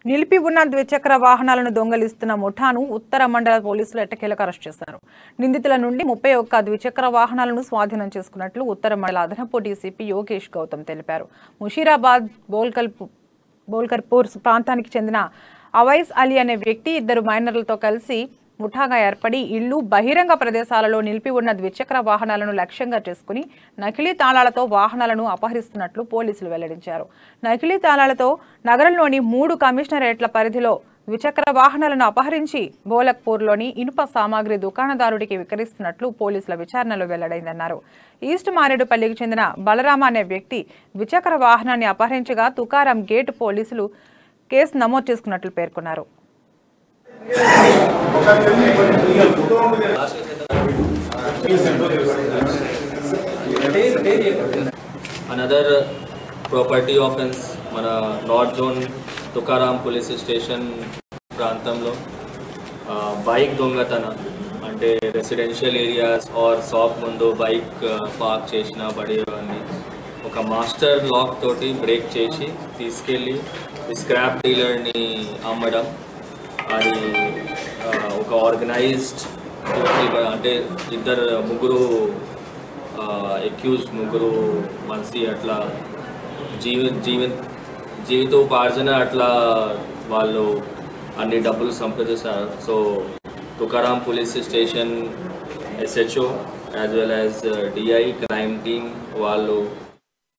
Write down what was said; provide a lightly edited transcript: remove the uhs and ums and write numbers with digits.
నిలిపి ఉన్న ద్విచక్ర వాహనాలను దొంగలిస్తున్న ముఠాను ఉత్తర మండల పోలీసులు ఎట్టకేలకు అరెస్ట్ చేశారు. నిందితుల నుండి 31 ద్విచక్ర వాహనాలను స్వాధీనం చేసుకున్నట్లు ఉత్తర మండల అదనపు డీసీపీ యోగేష్ గౌతమ్ తెలిపారు. ముషీరాబాద్ బోల్కర్పూర్ ప్రాంతానికి చెందిన అవైస్ అలీ అనే వ్యక్తి ఇద్దరు మైనర్లతో కలిసి ముఠాగా ఏర్పడి ఇళ్లు బహిరంగ ప్రదేశాలలో నిలిపి ఉన్న ద్విచక్ర వాహనాలను లక్ష్యంగా చేసుకుని నకిలీ తాళాలతో వాహనాలను అపహరిస్తున్నట్లు పోలీసులు వెల్లడించారు. నకిలీ తాళాలతో నగరంలోని 3 కమిషనరేట్ల పరిధిలో ద్విచక్ర వాహనాలను అపహరించి బోలక్పూర్లోని ఇనుప సామాగ్రి దుకాణదారుడికి విక్రయిస్తున్నట్లు పోలీసుల విచారణలో వెల్లడైందన్నారు. ఈస్ట్ మారేడుపల్లికి చెందిన బలరామ అనే వ్యక్తి ద్విచక్ర వాహనాన్ని అపహరించగా తుకారాం గేట్ పోలీసులు కేసు నమోదు చేసుకున్నట్లు పేర్కొన్నారు. Another property offense మన north zone Tukaram police station ప్రాంతంలో బైక్ దొంగతనం అంటే రెసిడెన్షియల్ ఏరియాస్ ఆర్ షాప్ ముందు బైక్ పార్క్ చేసిన పడేవన్నీ ఒక మాస్టర్ లాక్ తోటి బ్రేక్ చేసి తీసుకెళ్ళి స్క్రాప్ డీలర్ని అమ్మడం. అది ఒక ఆర్గనైజ్డ్ అంటే ముగ్గురు అక్యూజ్డ్ ముగ్గురు మనిషి అట్లా జీవితోపార్జన అట్లా వాళ్ళు అన్ని డబ్బులు సంపాదిస్తారు. So Tukaram police station SHO as well as DI crime team వాళ్ళు